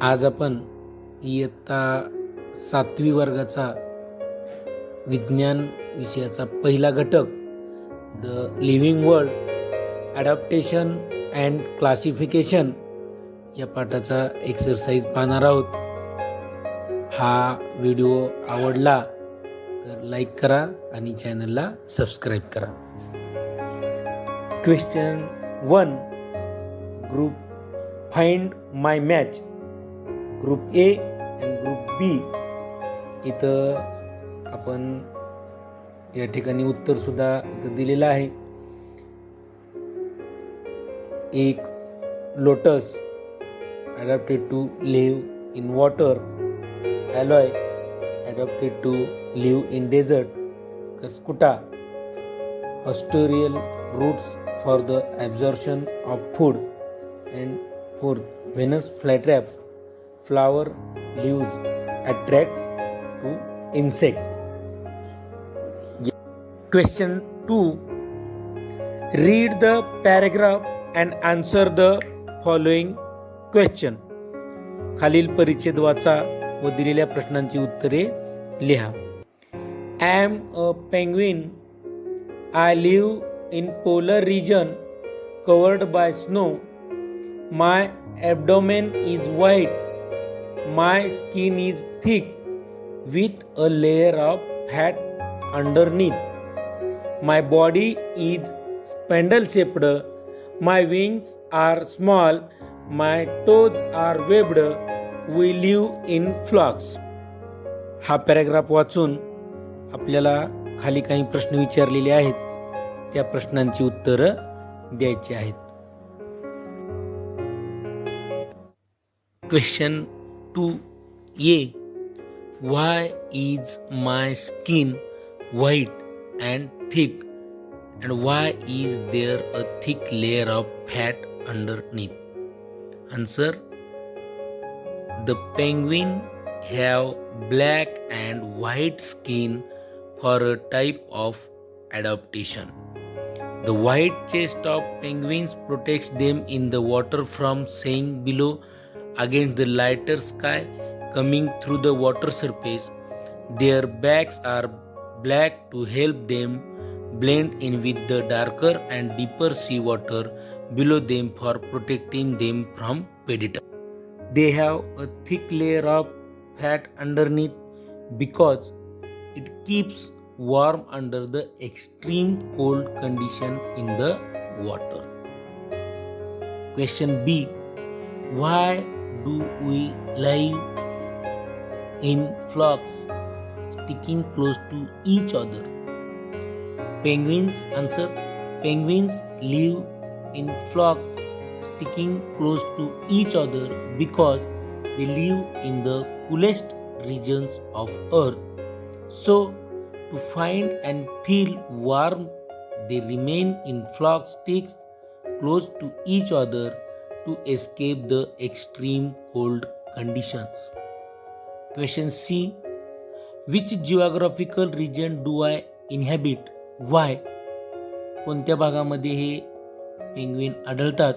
आज आपण इयत्ता 7वी वर्गाचा विज्ञान विषयाचा पहिला घटक the living world adaptation and classification या पाठाचा एक्सरसाइज पाहणार आहोत. हा व्हिडिओ आवडला तर लाईक करा आणि चॅनलला सबस्क्राईब करा. Question 1, group find my match. Group A आणि ग्रुप बी इथं आपण या ठिकाणी उत्तर सुद्धा इथं दिलेलं आहे. एक lotus adapted to live in water, aloe adapted to live in desert, cascuta pastoral roots for the absorption of food, and fourth, Venus flytrap flower leaves attract to insect. Question 2, read the paragraph and answer the following question. खालील परिच्छेद वाचा व दिलेल्या प्रश्नांची उत्तरे लिहा. I am a penguin. I live in polar region covered by snow. My abdomen is white. My skin is thick with a layer of fat underneath. My body is spindle shaped. My wings are small. My toes are webbed. We live in flocks. हा paragraph वाचून आपल्याला खाली काही प्रश्न विचारलेले आहेत, त्या प्रश्नांची उत्तरं द्यायची आहेत. Question 2A, Why is my skin white and thick, and why is there a thick layer of fat underneath? Answer: the penguin have black and white skin for a type of adaptation. The white chest of penguins protects them in the water from seeing below against the lighter sky coming through the water surface. Their backs are black to help them blend in with the darker and deeper sea water below them for protecting them from predators. They have a thick layer of fat underneath because it keeps warm under the extreme cold condition in the water. Question B, why do we live in flocks sticking close to each other? Penguins. Answer: penguins live in flocks sticking close to each other because they live in the coolest regions of earth. So to find and feel warm, they remain in flock sticks close to each other to escape the extreme cold conditions. Question C, which geographical region do I inhabit? Why? कोणत्या भागामध्ये हे penguin आढळतात?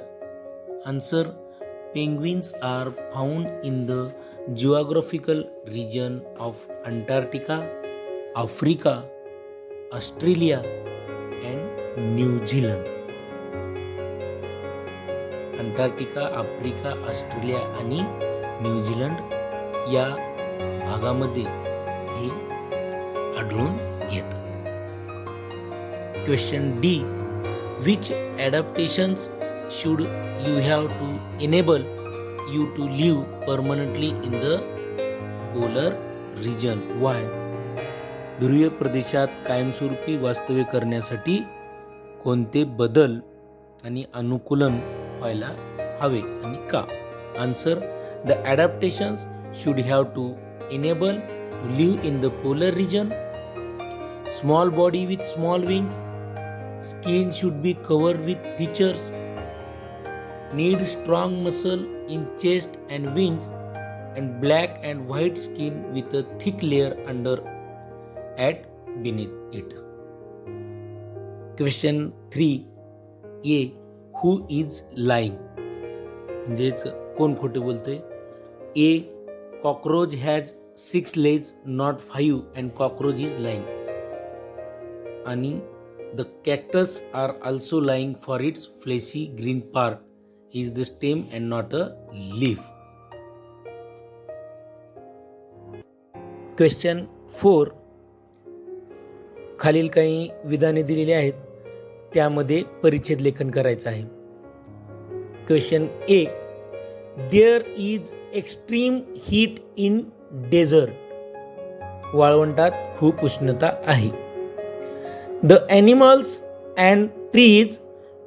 Answer: penguins are found in the geographical region of Antarctica, Africa, Australia and New Zealand. Antarctica, Africa, Australia आणि New Zealand या भागामध्ये हे आढळून येतात. Question D, which adaptations should you have to enable you to live permanently in the polar region? Why? ध्रुवीय प्रदेशात कायमस्वरूपी वास्तव्य करण्यासाठी कोणते बदल आणि अनुकूलन व्हायला हवे आणि का? Answer: the adaptations should have to enable to live in the polar region. Small body with small wings. Skin should be covered with feathers. Need strong muscle in chest and wings, and black and white skin with a thick layer under at beneath it. Question 3A, who is lying? म्हणजेच कोण खोटे बोलते? A. Cockroach has 6 legs, not 5, and cockroach is lying. And the cactus are also lying, for its fleshy green part is the stem and not a leaf. Question 4. खालील काही विधाने दिलेली आहेत, त्यामध्ये परिच्छेद लेखन करायचं आहे. Question A. There is extreme heat in desert. वाळवंटात खूप उष्णता आहे. The animals and trees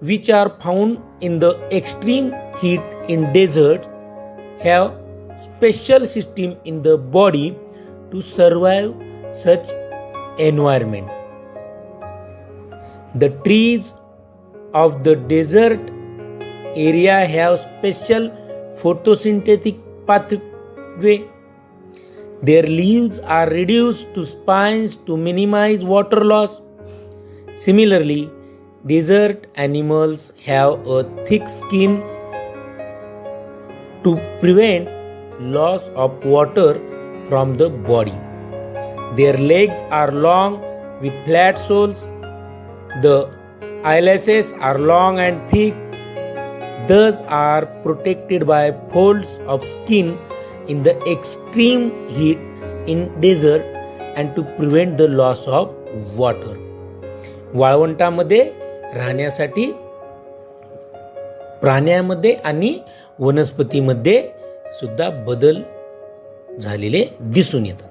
which are found in the extreme heat in deserts have special system in the body to survive such environment. The trees of the desert area have special photosynthetic pathway. Their leaves are reduced to spines to minimize water loss. Similarly, desert animals have a thick skin to prevent loss of water from the body. Their legs are long with flat soles. The eyelashes are long and thick. Thus are protected by folds of skin in the extreme heat in desert and to prevent the loss of water. वाळवंटामध्ये राहण्यासाठी प्राण्यांमध्ये आणि वनस्पतीमध्ये सुद्धा बदल झालेले दिसून येतात.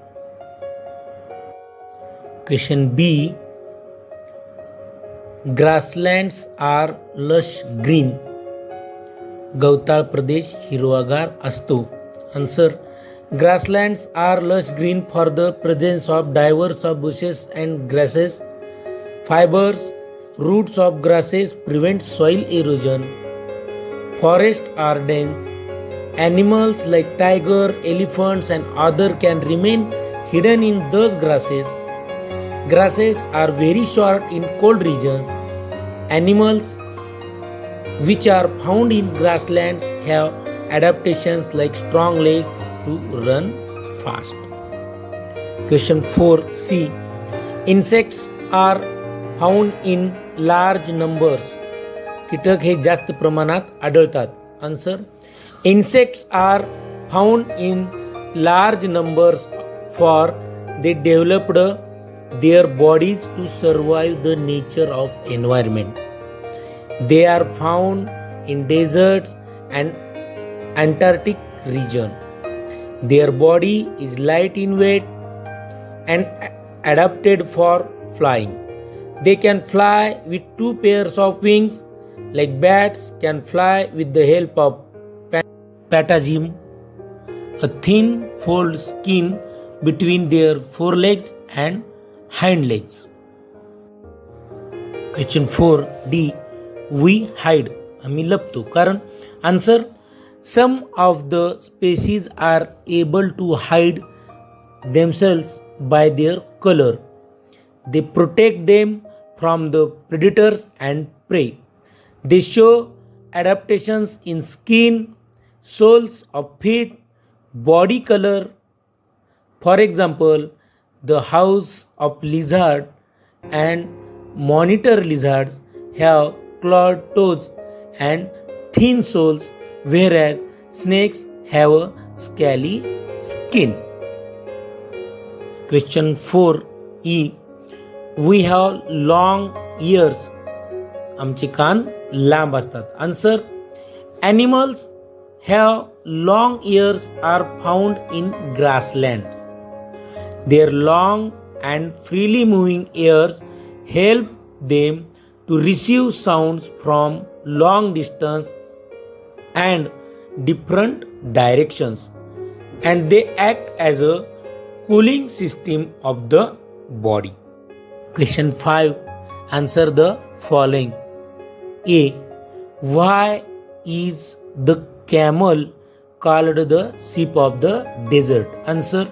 Question B. Grasslands are lush green. गवताळ प्रदेश हिरवागार असतो. Answer. Grasslands are lush green for the presence of diverse of bushes and grasses. Fibers, roots of grasses prevent soil erosion. Forests are dense. Animals like tiger, elephants and other can remain hidden in those grasses. Grasses are very short in cold regions. Animals which are found in grasslands have adaptations like strong legs to run fast. Question 4C. Insects are found in large numbers. कीटक हे जास्त प्रमाणात आढळतात. Answer. Insects are found in large numbers for they developed their bodies to survive the nature of environment. They are found in deserts and Antarctic region. Their body is light in weight and adapted for flying. They can fly with 2 pairs of wings, like bats can fly with the help of patagium, a thin fold skin between their forelegs and hind legs. Question 4D. We hide. आम्ही लपतो. कारण. Answer. Some of the species are able to hide themselves by their color. They protect them from the predators and prey. They show adaptations in skin, soles of feet, body color. For example, the house of lizard and monitor lizards have clawed toes and thin soles, whereas snakes have a scaly skin. Question 4E. We have long ears. आमचे कान लांब असतात. Answer. Animals have long ears are found in grasslands. Their long and freely moving ears help them to receive sounds from long distance and different directions, and they act as a cooling system of the body. Question 5. Answer the following. A. Why is the camel called the sheep of the desert? Answer.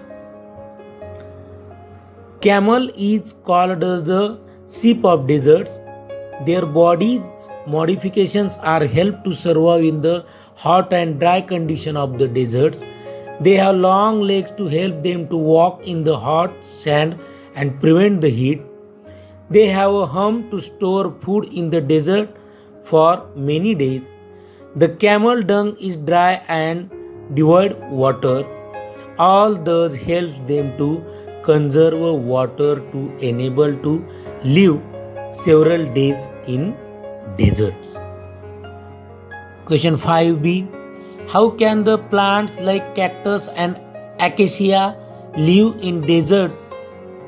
Camel is called the sheep of deserts. Their body's modifications are helped to survive in the hot and dry condition of the deserts. They have long legs to help them to walk in the hot sand and prevent the heat. They have a hum to store food in the desert for many days. The camel dung is dry and devoid water. All this helps them to conserve water to enable to live several days in deserts. Question 5b. How can the plants like cactus and acacia live in desert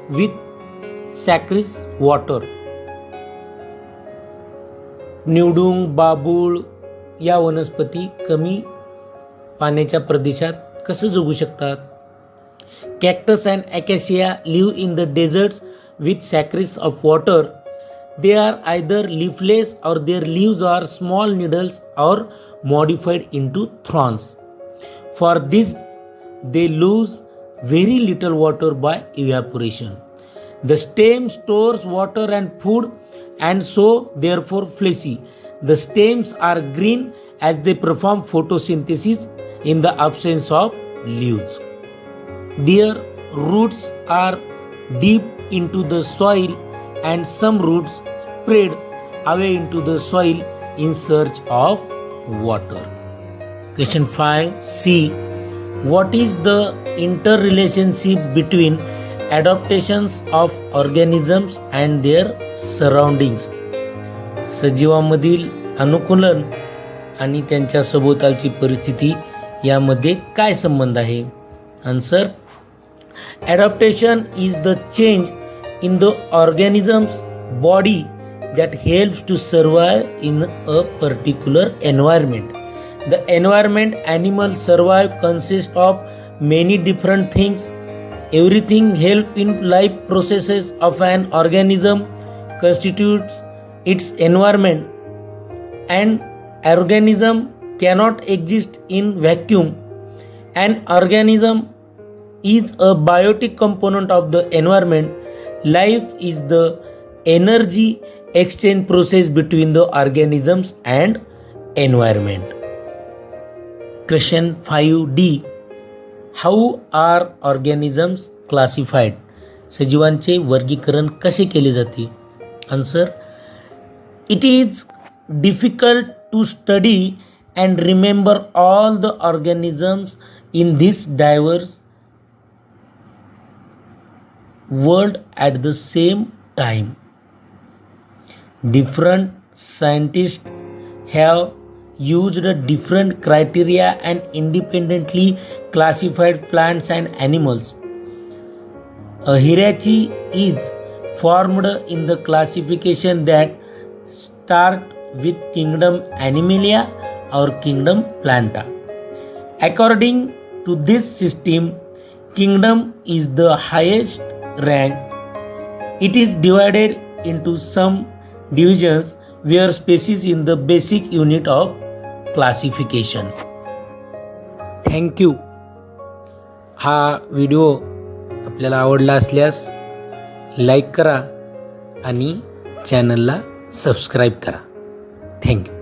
with scarce water? निवडुंग, बाबूळ या वनस्पती कमी पाण्याच्या प्रदेशात कसे जगू शकतात? Cactus and acacia live in the deserts with scarce of water. They are either leafless or their leaves are small needles or modified into thorns. For this, they lose very little water by evaporation. The stem stores water and food and so therefore fleshy. The stems are green as they perform photosynthesis in the absence of leaves. Their roots are deep into the soil and some roots spread away into the soil in search of water. Question 5c. What is the interrelationship between adaptations of organisms and their surroundings? सजीवांमधील अनुकूलन आणि त्यांच्या सभोवतालची परिस्थिती यामध्ये काय संबंध आहे? Answer. Adaptation is the change in the organism's body that helps to survive in a particular environment. The environment animals survive consists of many different things. Everything help in life processes of an organism constitutes its environment. An organism cannot exist in vacuum. An organism is a biotic component of the environment. Life is the energy exchange process between the organisms and environment. Question 5d. How are organisms classified? सजीवांचे वर्गीकरण कसे केले जाते? Answer. It is difficult to study and remember all the organisms in this diverse world at the same time. Different scientists have used different criteria and independently classified plants and animals. A hierarchy is formed in the classification that start with kingdom Animalia or kingdom Planta. According to this system, kingdom is the highest rank. It is divided into some divisions where species in the basic unit of classification. Thank you. हा video आपल्याला आवडला असल्यास like करा आणि चॅनलला subscribe करा. Thank you.